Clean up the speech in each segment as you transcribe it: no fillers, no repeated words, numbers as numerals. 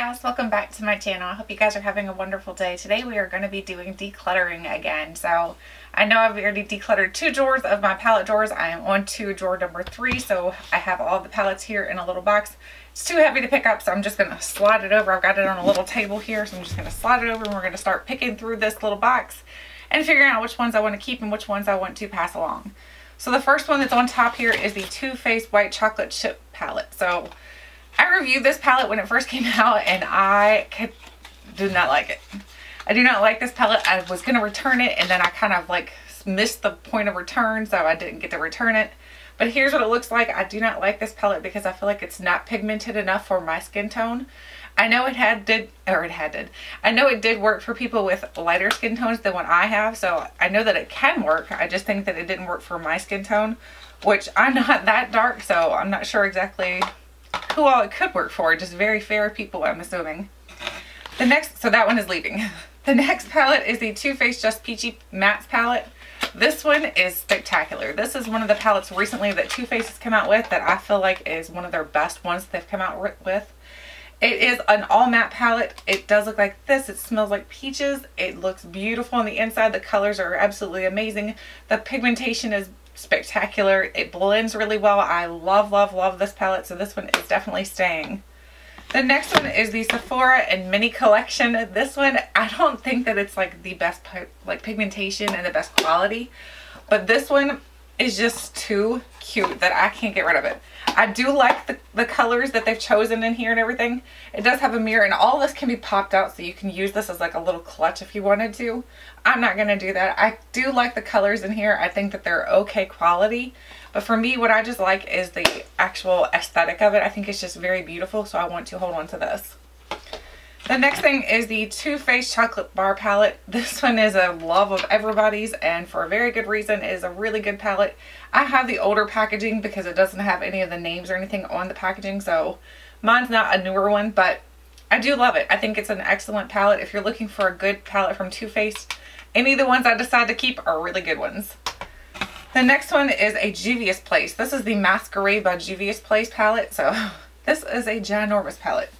guys, welcome back to my channel. I hope you guys are having a wonderful day. Today we are going to be doing decluttering again. So I know I've already decluttered 2 drawers of my palette drawers. I am on to drawer number 3, so I have all the palettes here in a little box. It's too heavy to pick up, so I'm just going to slide it over. I've got it on a little table here, so I'm just going to slide it over and we're going to start picking through this little box and figuring out which ones I want to keep and which ones I want to pass along. So the first one that's on top here is the Too Faced White Chocolate Chip palette. So I reviewed this palette when it first came out and I did not like it. I do not like this palette. I was going to return it and then I kind of like missed the point of return, so I didn't get to return it. But here's what it looks like. I do not like this palette because I feel like it's not pigmented enough for my skin tone. I know I know it did work for people with lighter skin tones than what I have, so I know that it can work. I just think that it didn't work for my skin tone, which I'm not that dark, so I'm not sure exactly who all it could work for. Just very fair people, I'm assuming. So that one is leaving. The next palette is the Too Faced Just Peachy Mattes palette. This one is spectacular. This is one of the palettes recently that Too Faced has come out with that I feel like is one of their best ones they've come out with. It is an all matte palette. It does look like this. It smells like peaches. It looks beautiful on the inside. The colors are absolutely amazing. The pigmentation is spectacular. It blends really well. I love this palette, so this one is definitely staying. The next one is the Sephora and Mini Collection. This one, I don't think that it's like the best pigmentation and the best quality, but this one is just too cute that I can't get rid of it. I do like the colors that they've chosen in here and everything. It does have a mirror and all this can be popped out, so you can use this as like a little clutch if you wanted to. I'm not going to do that. I do like the colors in here. I think that they're okay quality. But for me, what I just like is the actual aesthetic of it. I think it's just very beautiful, so I want to hold on to this. The next thing is the Too Faced Chocolate Bar palette. This one is a love of everybody's, and for a very good reason. It is a really good palette. I have the older packaging because it doesn't have any of the names or anything on the packaging, so mine's not a newer one, but I do love it. I think it's an excellent palette. If you're looking for a good palette from Too Faced, any of the ones I decide to keep are really good ones. The next one is a Juvia's Place. This is the Masquerade by Juvia's Place palette. So this is a ginormous palette.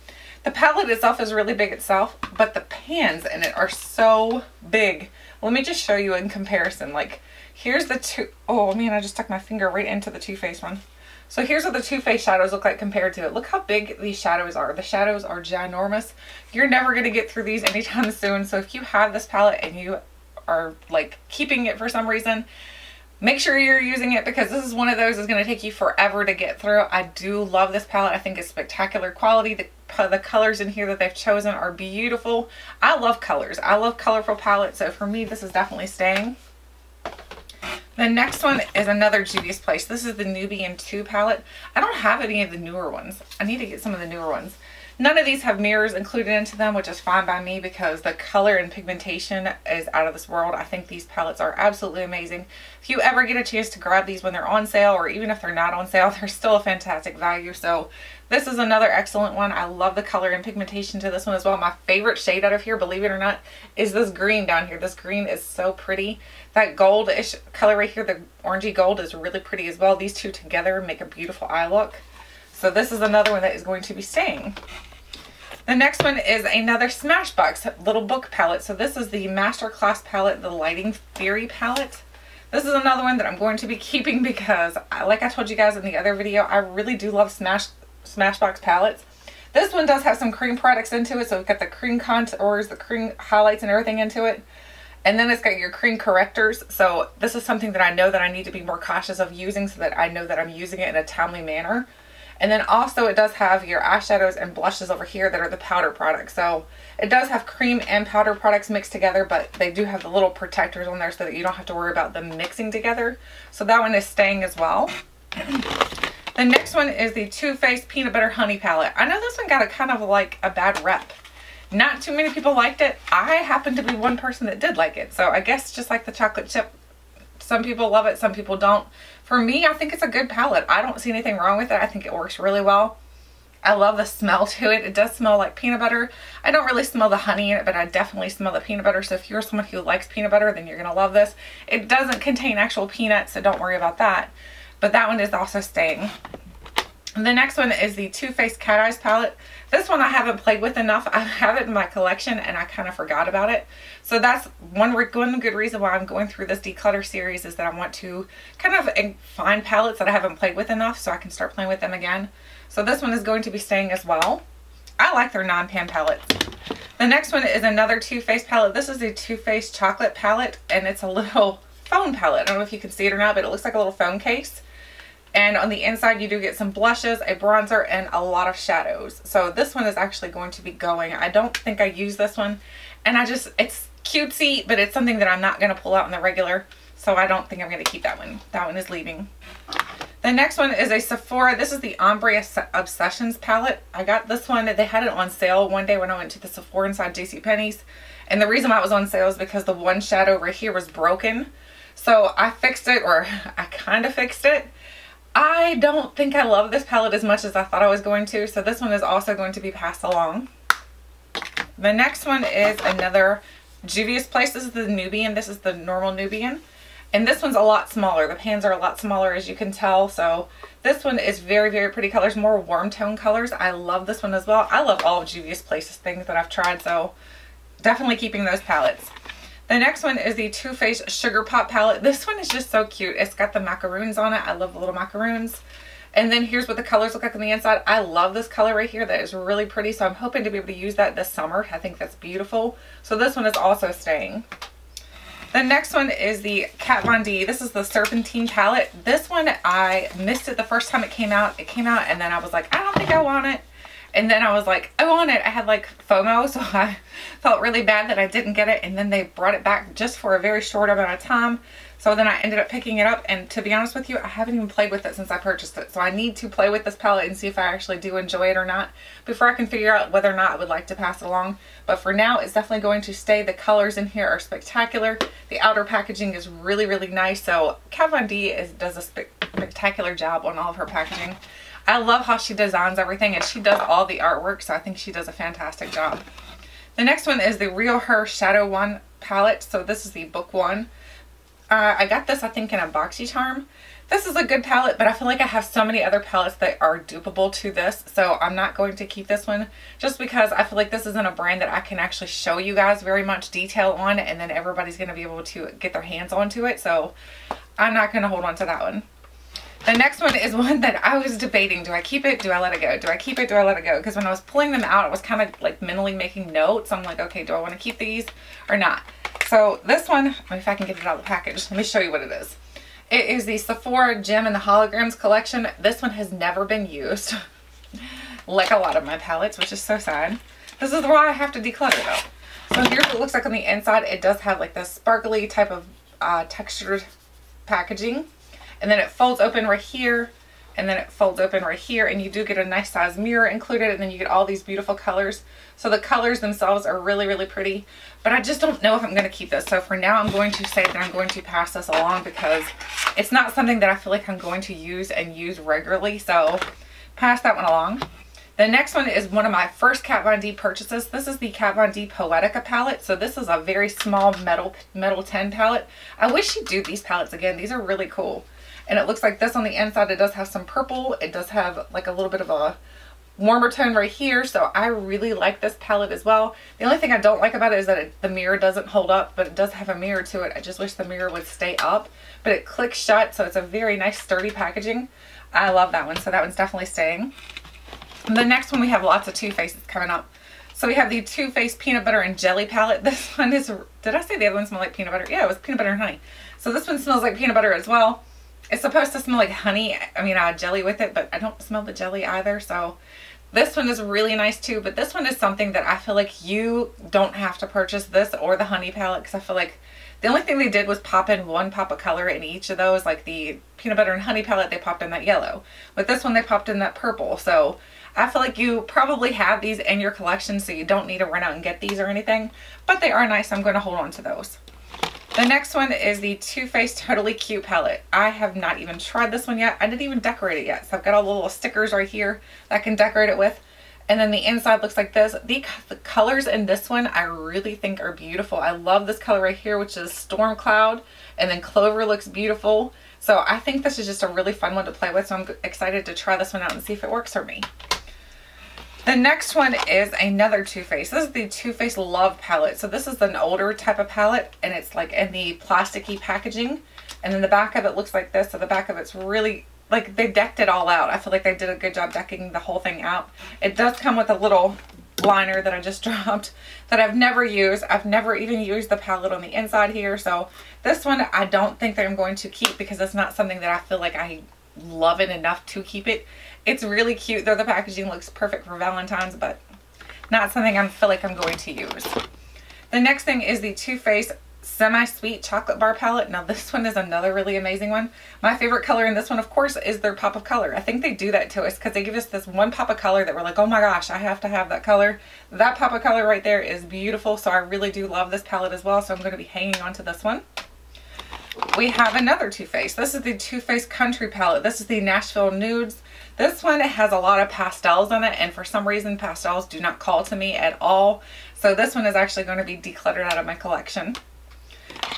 The palette itself is really big itself, but the pans in it are so big. Let me just show you in comparison. Like, here's the oh man, I just stuck my finger right into the Too Faced one. So here's what the Too Faced shadows look like compared to it. Look how big these shadows are. The shadows are ginormous. You're never going to get through these anytime soon. So if you have this palette and you are like keeping it for some reason, make sure you're using it, because this is one of those that's going to take you forever to get through. I do love this palette. I think it's spectacular quality. The colors in here that they've chosen are beautiful. I love colors. I love colorful palettes, so for me this is definitely staying. The next one is another Juvia's Place. This is the Nubian 2 palette. I don't have any of the newer ones. I need to get some of the newer ones. None of these have mirrors included into them, which is fine by me because the color and pigmentation is out of this world. I think these palettes are absolutely amazing. If you ever get a chance to grab these when they're on sale, or even if they're not on sale, they're still a fantastic value. So this is another excellent one. I love the color and pigmentation to this one as well. My favorite shade out of here, believe it or not, is this green down here. This green is so pretty. That goldish color right here, the orangey gold, is really pretty as well. These two together make a beautiful eye look. So this is another one that is going to be staying. The next one is another Smashbox little book palette. So this is the Masterclass palette, the Lighting Theory palette. This is another one that I'm going to be keeping because, like I told you guys in the other video, I really do love Smashbox palettes. This one does have some cream products into it. So it's got the cream contours, the cream highlights and everything into it. And then it's got your cream correctors. So this is something that I know that I need to be more cautious of using so that I know that I'm using it in a timely manner. And then also it does have your eyeshadows and blushes over here that are the powder products. So it does have cream and powder products mixed together, but they do have the little protectors on there so that you don't have to worry about them mixing together. So that one is staying as well. The next one is the Too Faced Peanut Butter Honey palette. I know this one got a kind of like a bad rep. Not too many people liked it. I happen to be one person that did like it. So I guess just like the chocolate chip, some people love it, some people don't. For me, I think it's a good palette. I don't see anything wrong with it. I think it works really well. I love the smell to it. It does smell like peanut butter. I don't really smell the honey in it, but I definitely smell the peanut butter. So if you're someone who likes peanut butter, then you're going to love this. It doesn't contain actual peanuts, so don't worry about that. But that one is also staying. And the next one is the Too Faced Cat Eyes palette. This one I haven't played with enough. I have it in my collection and I kind of forgot about it. So that's one good reason why I'm going through this declutter series, is that I want to kind of find palettes that I haven't played with enough so I can start playing with them again. So this one is going to be staying as well. I like their non-pan palettes. The next one is another Too Faced palette. This is a Too Faced chocolate palette, and it's a little phone palette. I don't know if you can see it or not, but it looks like a little phone case. And on the inside you do get some blushes, a bronzer, and a lot of shadows. So this one is actually going to be going. I don't think I use this one, and it's cutesy, but it's something that I'm not going to pull out in the regular, so I don't think I'm going to keep that one. That one is leaving. The next one is a Sephora. This is the Ombre Obsessions palette. I got this one. They had it on sale one day when I went to the Sephora inside JCPenney's. And the reason why it was on sale is because the one shadow right here was broken. So I fixed it, or I kind of fixed it. I don't think I love this palette as much as I thought I was going to. So this one is also going to be passed along. The next one is another Juvia's Place. This is the Nubian. This is the normal Nubian. And this one's a lot smaller. The pans are a lot smaller, as you can tell. So this one is very, very pretty colors, more warm tone colors. I love this one as well. I love all of Juvia's Place's things that I've tried, so definitely keeping those palettes. The next one is the Too Faced Sugar Pop palette. This one is just so cute. It's got the macaroons on it. I love the little macaroons. And then here's what the colors look like on the inside. I love this color right here. That is really pretty. So I'm hoping to be able to use that this summer. I think that's beautiful. So this one is also staying. The next one is the Kat Von D. This is the Serpentine palette. This one, I missed it the first time it came out. It came out and then I was like, I don't think I want it. And then I was like, I want it. I had like FOMO, so I felt really bad that I didn't get it. And then they brought it back just for a very short amount of time. So then I ended up picking it up. And to be honest with you, I haven't even played with it since I purchased it. So I need to play with this palette and see if I actually do enjoy it or not before I can figure out whether or not I would like to pass it along. But for now, it's definitely going to stay. The colors in here are spectacular. The outer packaging is really, really nice. So Kat Von D does a spectacular job on all of her packaging. I love how she designs everything, and she does all the artwork, so I think she does a fantastic job. The next one is the Real Her Shadow One palette. So this is the book one. I got this, I think, in a BoxyCharm. This is a good palette, but I feel like I have so many other palettes that are dupable to this, so I'm not going to keep this one just because I feel like this isn't a brand that I can actually show you guys very much detail on, and then everybody's going to be able to get their hands onto it, so I'm not going to hold on to that one. The next one is one that I was debating. Do I keep it? Do I let it go? Do I keep it? Do I let it go? Because when I was pulling them out, I was kind of like mentally making notes. I'm like, okay, do I want to keep these or not? So this one, if I can get it out of the package, let me show you what it is. It is the Sephora Gem and the Holograms collection. This one has never been used, like a lot of my palettes, which is so sad. This is why I have to declutter though. So here's what it looks like on the inside. It does have like this sparkly type of textured packaging. And then it folds open right here, and then it folds open right here, and you do get a nice size mirror included, and then you get all these beautiful colors. So the colors themselves are really, really pretty, but I just don't know if I'm going to keep this. So for now, I'm going to say that I'm going to pass this along because it's not something that I feel like I'm going to use and use regularly. So pass that one along. The next one is one of my first Kat Von D purchases. This is the Kat Von D Poetica palette. So this is a very small metal tin palette. I wish she'd do these palettes again. These are really cool. And it looks like this on the inside. It does have some purple. It does have like a little bit of a warmer tone right here. So I really like this palette as well. The only thing I don't like about it is that the mirror doesn't hold up, but it does have a mirror to it. I just wish the mirror would stay up, but it clicks shut. So it's a very nice sturdy packaging. I love that one. So that one's definitely staying. And the next one, we have lots of Too Faced coming up. So we have the Too Faced Peanut Butter and Jelly palette. This one is, did I say the other one smelled like peanut butter? Yeah, it was peanut butter and honey. So this one smells like peanut butter as well. It's supposed to smell like honey, jelly with it, but I don't smell the jelly either. So this one is really nice too, but this one is something that I feel like you don't have to purchase this or the honey palette, because I feel like the only thing they did was pop in one pop of color in each of those. Like the peanut butter and honey palette, they popped in that yellow. With this one, they popped in that purple. So I feel like you probably have these in your collection, so you don't need to run out and get these or anything, but they are nice. I'm going to hold on to those. The next one is the Too Faced Totally Cute palette. I have not even tried this one yet. I didn't even decorate it yet. So I've got all the little stickers right here that I can decorate it with. And then the inside looks like this. The colors in this one I really think are beautiful. I love this color right here, which is Storm Cloud. And then Clover looks beautiful. So I think this is just a really fun one to play with. So I'm excited to try this one out and see if it works for me. The next one is another Too Faced. This is the Too Faced Love palette. So this is an older type of palette, and it's like in the plasticky packaging. And then the back of it looks like this. So the back of it's really, like, they decked it all out. I feel like they did a good job decking the whole thing out. It does come with a little liner that I just dropped that I've never used. I've never even used the palette on the inside here. So this one I don't think that I'm going to keep because it's not something that I feel like I love it enough to keep it. It's really cute though. The packaging looks perfect for Valentine's, but not something I feel like I'm going to use. The next thing is the Too Faced Semi-Sweet Chocolate Bar Palette. Now this one is another really amazing one. My favorite color in this one, of course, is their pop of color. I think they do that to us because they give us this one pop of color that we're like, oh my gosh, I have to have that color. That pop of color right there is beautiful. So I really do love this palette as well. So I'm going to be hanging on to this one. We have another Too Faced. This is the Too Faced Country Palette. This is the Nashville Nudes. This one has a lot of pastels in it, and for some reason pastels do not call to me at all. So this one is actually going to be decluttered out of my collection.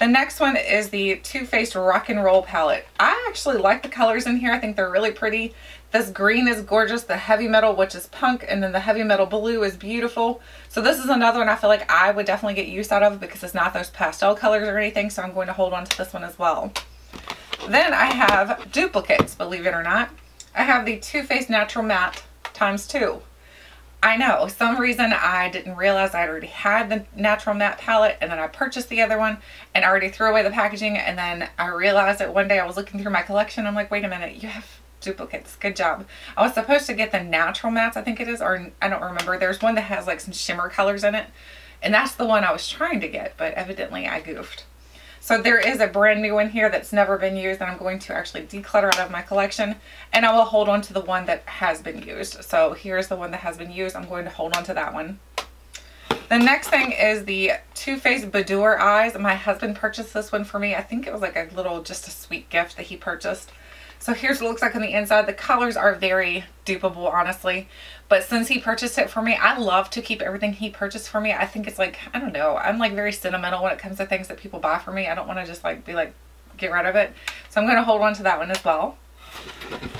The next one is the Too Faced Rock and Roll Palette. I actually like the colors in here. I think they're really pretty. This green is gorgeous. The heavy metal, which is punk, and then the heavy metal blue is beautiful. So this is another one I feel like I would definitely get use out of because it's not those pastel colors or anything. So I'm going to hold on to this one as well. Then I have duplicates, believe it or not. I have the Too Faced Natural Matte ×2. I know, some reason I didn't realize I already had the Natural Matte palette, and then I purchased the other one and I already threw away the packaging, and then I realized that one day I was looking through my collection. I'm like, wait a minute, you have duplicates. Good job. I was supposed to get the Natural Mattes, I think it is, or I don't remember. There's one that has like some shimmer colors in it, and that's the one I was trying to get, but evidently I goofed. So there is a brand new one here that's never been used that I'm going to actually declutter out of my collection, and I will hold on to the one that has been used. So here's the one that has been used. I'm going to hold on to that one. The next thing is the Too Faced Boudoir Eyes. My husband purchased this one for me. I think it was like a little, just a sweet gift that he purchased. So here's what it looks like on the inside. The colors are very dupeable, honestly. But since he purchased it for me, I love to keep everything he purchased for me. I think it's like, I don't know, I'm like very sentimental when it comes to things that people buy for me. I don't want to just like be like, get rid of it. So I'm going to hold on to that one as well.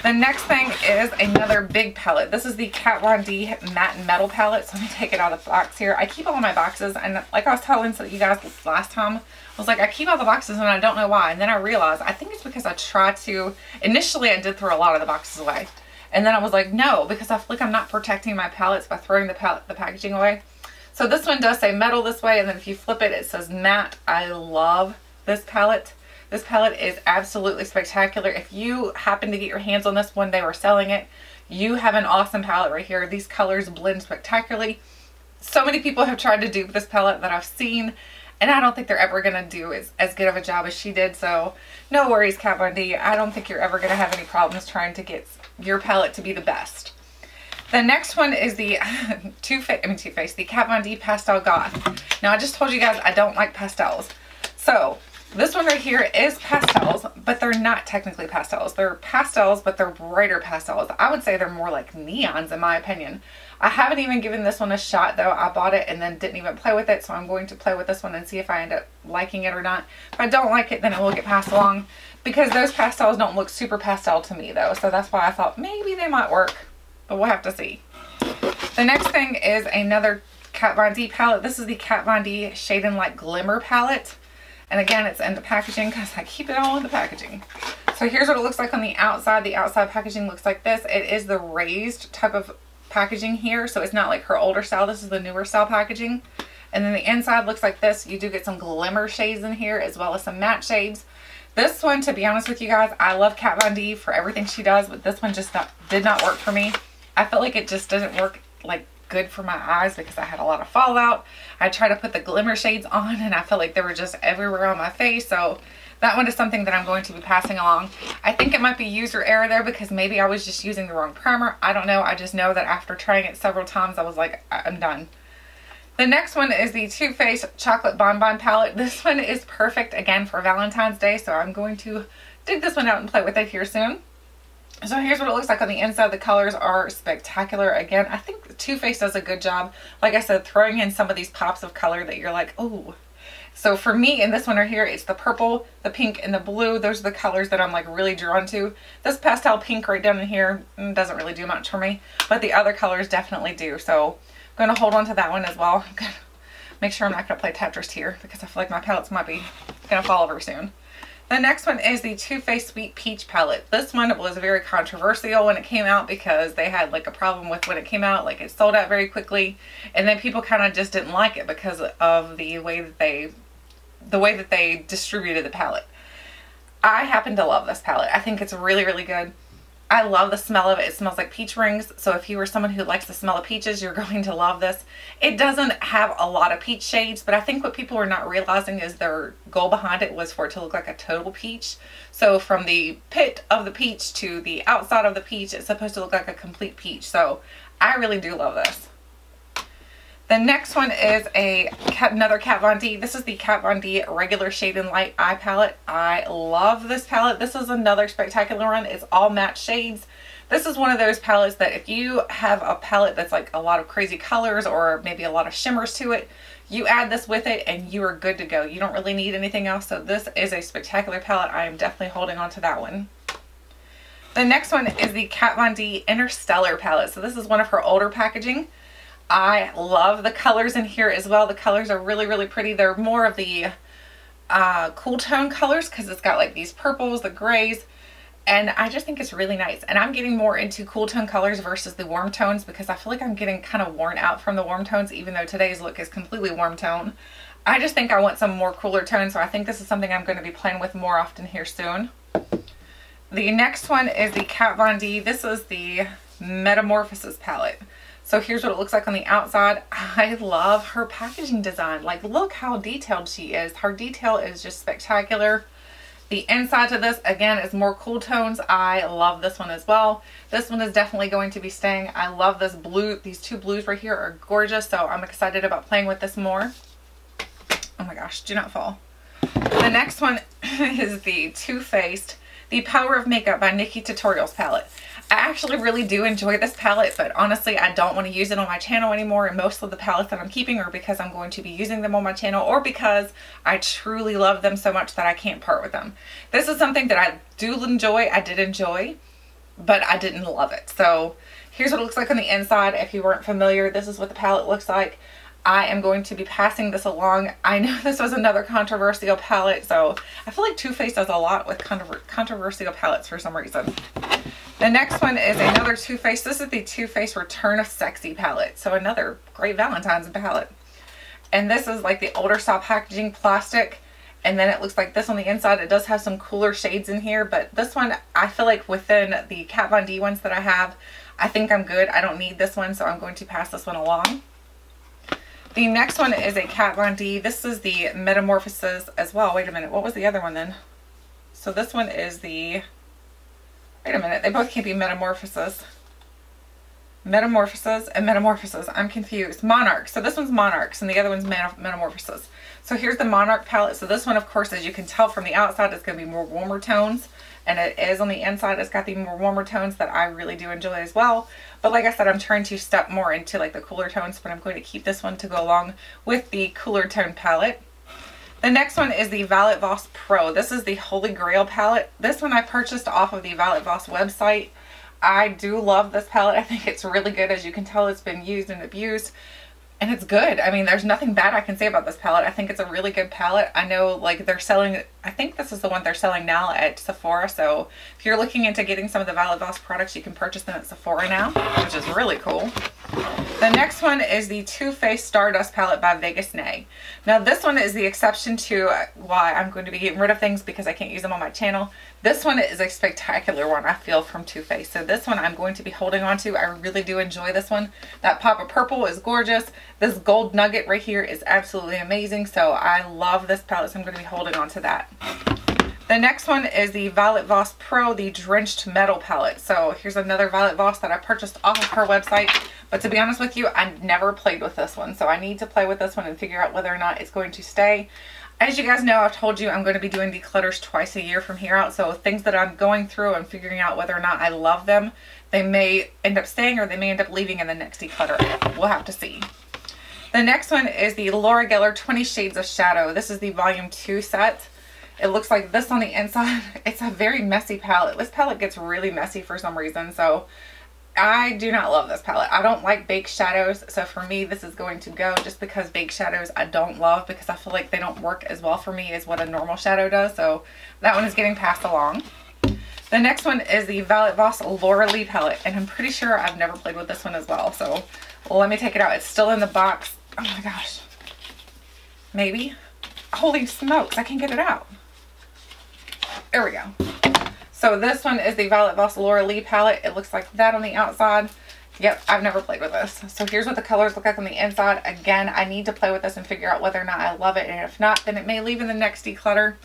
The next thing is another big palette. This is the Kat Von D Matte and Metal palette. So let me take it out of the box here. I keep all my boxes, and like I was telling you guys last time, I was like, I keep all the boxes and I don't know why. And then I realized, I think it's because I try to, initially I did throw a lot of the boxes away. And then I was like, no, because I feel like I'm not protecting my palettes by throwing the packaging away. So this one does say metal this way, and then if you flip it, it says matte. I love this palette. This palette is absolutely spectacular. If you happen to get your hands on this when they were selling it, you have an awesome palette right here. These colors blend spectacularly. So many people have tried to dupe this palette that I've seen, and I don't think they're ever going to do as good of a job as she did. So no worries, Kat Von D. I don't think you're ever going to have any problems trying to get your palette to be the best. The next one is the the Kat Von D Pastel Goth. Now I just told you guys I don't like pastels. So this one right here is pastels, but they're not technically pastels. They're pastels, but they're brighter pastels. I would say they're more like neons in my opinion. I haven't even given this one a shot though. I bought it and then didn't even play with it. So I'm going to play with this one and see if I end up liking it or not. If I don't like it, then it will get passed along, because those pastels don't look super pastel to me though. So that's why I thought maybe they might work, but we'll have to see. The next thing is another Kat Von D palette. This is the Kat Von D Shade and Light Glimmer palette. And again, it's in the packaging because I keep it all in the packaging. So here's what it looks like on the outside. The outside packaging looks like this. It is the raised type of packaging here. So it's not like her older style. This is the newer style packaging. And then the inside looks like this. You do get some glimmer shades in here as well as some matte shades. This one, to be honest with you guys, I love Kat Von D for everything she does, but this one just did not work for me. I felt like it just doesn't work like good for my eyes because I had a lot of fallout. I tried to put the glimmer shades on and I felt like they were just everywhere on my face. So that one is something that I'm going to be passing along. I think it might be user error there because maybe I was just using the wrong primer. I don't know. I just know that after trying it several times, I was like, I'm done. The next one is the Too Faced Chocolate Bonbon palette. This one is perfect again for Valentine's Day. So I'm going to dig this one out and play with it here soon. So here's what it looks like on the inside. The colors are spectacular. Again, I think Too Faced does a good job, like I said, throwing in some of these pops of color that you're like, oh, So for me in this one right here, it's the purple, the pink, and the blue. Those are the colors that I'm like really drawn to. This pastel pink right down in here doesn't really do much for me, but the other colors definitely do. So I'm going to hold on to that one as well. I'm going to make sure I'm not going to play Tetris here because I feel like my palettes might be going to fall over soon. The next one is the Too Faced Sweet Peach palette. This one was very controversial when it came out because they had like a problem with when it came out. Like it sold out very quickly, and then people kind of just didn't like it because of the way that they distributed the palette. I happen to love this palette. I think it's really, really good. I love the smell of it. It smells like peach rings. So if you were someone who likes the smell of peaches, you're going to love this. It doesn't have a lot of peach shades, but I think what people are not realizing is their goal behind it was for it to look like a total peach. So from the pit of the peach to the outside of the peach, it's supposed to look like a complete peach. So I really do love this. The next one is another Kat Von D. This is the Kat Von D Regular Shade and Light Eye Palette. I love this palette. This is another spectacular one. It's all matte shades. This is one of those palettes that if you have a palette that's like a lot of crazy colors or maybe a lot of shimmers to it, you add this with it and you are good to go. You don't really need anything else. So this is a spectacular palette. I am definitely holding on to that one. The next one is the Kat Von D Interstellar palette. So this is one of her older packaging. I love the colors in here as well. The colors are really, really pretty. They're more of the cool tone colors because it's got like these purples, the grays, and I just think it's really nice. And I'm getting more into cool tone colors versus the warm tones because I feel like I'm getting kind of worn out from the warm tones, even though today's look is completely warm tone. I just think I want some more cooler tones, so I think this is something I'm going to be playing with more often here soon. The next one is the Kat Von D. This is the Metamorphosis palette. So here's what it looks like on the outside. I love her packaging design. Like, look how detailed she is. Her detail is just spectacular. The inside of this, again, is more cool tones. I love this one as well. This one is definitely going to be staying. I love this blue. These two blues right here are gorgeous, so I'm excited about playing with this more. Oh my gosh, do not fall. The next one is the Too Faced The Power of Makeup by Nikkie Tutorials palette. I actually really do enjoy this palette, but honestly I don't want to use it on my channel anymore, and most of the palettes that I'm keeping are because I'm going to be using them on my channel or because I truly love them so much that I can't part with them. This is something that I did enjoy, but I didn't love it. So here's what it looks like on the inside. If you weren't familiar, this is what the palette looks like. I am going to be passing this along. I know this was another controversial palette, so I feel like Too Faced does a lot with controversial palettes for some reason. The next one is another Too Faced. This is the Too Faced Return of Sexy palette. So another great Valentine's palette. And this is like the older style packaging, plastic. And then it looks like this on the inside. It does have some cooler shades in here, but this one, I feel like within the Kat Von D ones that I have, I think I'm good. I don't need this one, so I'm going to pass this one along. The next one is a Kat Von D. This is the Metamorphosis as well. Wait a minute. What was the other one then? So this one is the... Wait a minute. They both can't be Metamorphosis. Metamorphosis and Metamorphosis. I'm confused. Monarch. So this one's Monarchs and the other one's Metamorphosis. So here's the Monarch palette. So this one, of course, as you can tell from the outside, it's going to be more warmer tones. And it is on the inside. It's got the more warmer tones that I really do enjoy as well. But like I said, I'm trying to step more into like the cooler tones, but I'm going to keep this one to go along with the cooler tone palette. The next one is the Violet Voss Pro. This is the Holy Grail palette. This one I purchased off of the Violet Voss website. I do love this palette. I think it's really good. As you can tell, it's been used and abused. And it's good. I mean, there's nothing bad I can say about this palette. I think it's a really good palette. I know like they're selling, I think this is the one they're selling now at Sephora. So if you're looking into getting some of the Violet Voss products, you can purchase them at Sephora now, which is really cool. The next one is the Too Faced Stardust palette by Vegas Nay. Now this one is the exception to why I'm going to be getting rid of things because I can't use them on my channel. This one is a spectacular one, I feel, from Too Faced. So this one I'm going to be holding on to. I really do enjoy this one. That pop of purple is gorgeous. This gold nugget right here is absolutely amazing. So I love this palette, so I'm going to be holding on to that. The next one is the Violet Voss Pro, the Drenched Metal palette. So here's another Violet Voss that I purchased off of her website. But to be honest with you, I never played with this one. So I need to play with this one and figure out whether or not it's going to stay. As you guys know, I've told you I'm going to be doing declutters twice a year from here out. So things that I'm going through and figuring out whether or not I love them, they may end up staying or they may end up leaving in the next declutter. We'll have to see. The next one is the Laura Geller 20 Shades of Shadow. This is the volume 2 set. It looks like this on the inside. It's a very messy palette. This palette gets really messy for some reason, so I do not love this palette. I don't like baked shadows, so for me this is going to go, just because baked shadows I don't love because I feel like they don't work as well for me as what a normal shadow does, so that one is getting passed along. The next one is the Voss Laura Lee palette, and I'm pretty sure I've never played with this one as well, so let me take it out. It's still in the box. Oh my gosh. Maybe? Holy smokes, I can't get it out. There we go. So this one is the Violet Voss Laura Lee palette. It looks like that on the outside. Yep, I've never played with this. So here's what the colors look like on the inside. Again, I need to play with this and figure out whether or not I love it. And if not, then it may leave in the next declutter.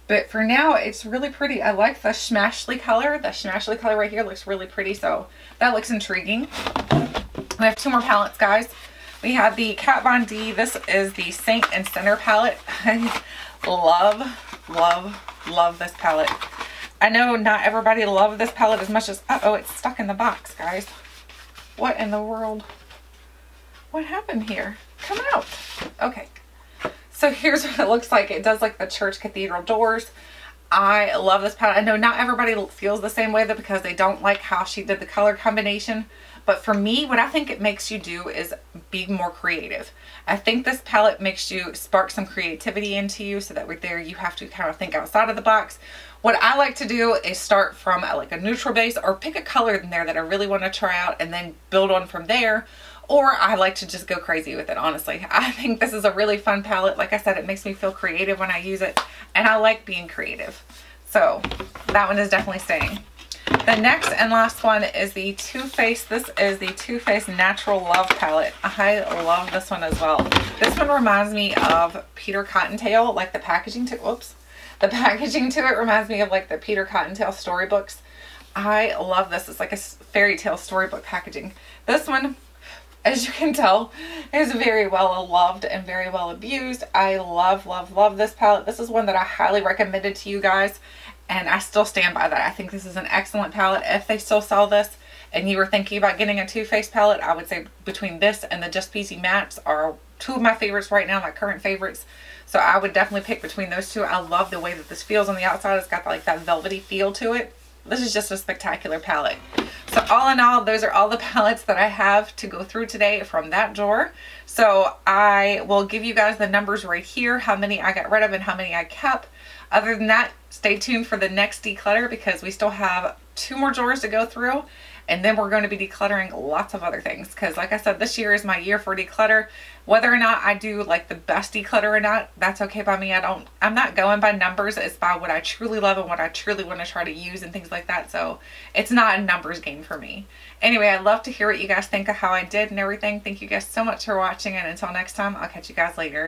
But for now, it's really pretty. I like the Smashly color. The Smashly color right here looks really pretty. So that looks intriguing. We have 2 more palettes, guys. We have the Kat Von D. This is the Saint and Sinner palette. I love this palette. I know not everybody loves this palette as much as, uh-oh, it's stuck in the box, guys. What in the world? What happened here? Come out. Okay. So here's what it looks like. It does like the church cathedral doors. I love this palette. I know not everybody feels the same way though, because they don't like how she did the color combination. But for me, what I think it makes you do is be more creative. I think this palette makes you spark some creativity into you, so that right there you have to kind of think outside of the box. What I like to do is start from like a neutral base, or pick a color in there that I really want to try out and then build on from there. Or I like to just go crazy with it, honestly. I think this is a really fun palette. Like I said, it makes me feel creative when I use it, and I like being creative. So that one is definitely staying. The next and last one is the Too Faced. This is the Too Faced Natural Love palette. I love this one as well. This one reminds me of Peter Cottontail, like the packaging to, whoops. The packaging to it reminds me of like the Peter Cottontail storybooks. I love this. It's like a fairy tale storybook packaging. This one, as you can tell, is very well loved and very well abused. I love this palette. This is one that I highly recommended to you guys, and I still stand by that. I think this is an excellent palette. If they still sell this and you were thinking about getting a Too Faced palette, I would say between this and the Just Peasy Mattes are 2 of my favorites right now, my current favorites. So I would definitely pick between those 2. I love the way that this feels on the outside. It's got like that velvety feel to it. This is just a spectacular palette. So all in all, those are all the palettes that I have to go through today from that drawer. So I will give you guys the numbers right here, how many I got rid of and how many I kept. Other than that, stay tuned for the next declutter, because we still have 2 more drawers to go through, and then we're going to be decluttering lots of other things, because like I said, this year is my year for declutter. Whether or not I do like the best declutter or not, that's okay by me. I'm not going by numbers. It's by what I truly love and what I truly want to try to use and things like that. So it's not a numbers game for me. Anyway, I'd love to hear what you guys think of how I did and everything. Thank you guys so much for watching, and until next time, I'll catch you guys later.